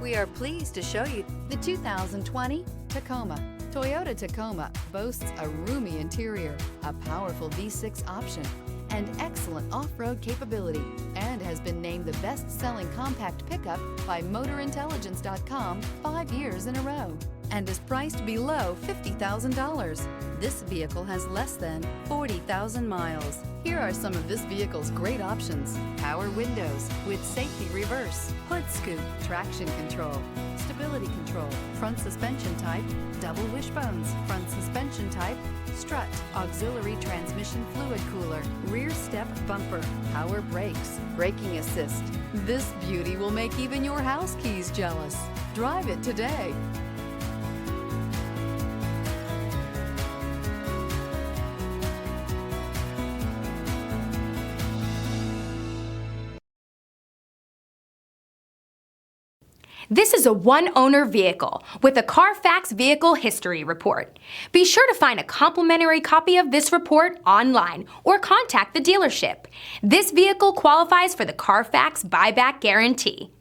We are pleased to show you the 2020 Tacoma. Toyota Tacoma boasts a roomy interior, a powerful V6 option, and excellent off-road capability, and has been named the best-selling compact pickup by MotorIntelligence.com 5 years in a row, and is priced below $50,000. This vehicle has less than 40,000 miles. Here are some of this vehicle's great options: power windows with safety reverse, hood scoop, traction control, stability control, front suspension type, double wishbones, front suspension type, strut, auxiliary transmission fluid cooler, rear step bumper, power brakes, braking assist. This beauty will make even your house keys jealous. Drive it today. This is a one-owner vehicle with a CARFAX Vehicle History Report. Be sure to find a complimentary copy of this report online or contact the dealership. This vehicle qualifies for the CARFAX Buyback Guarantee.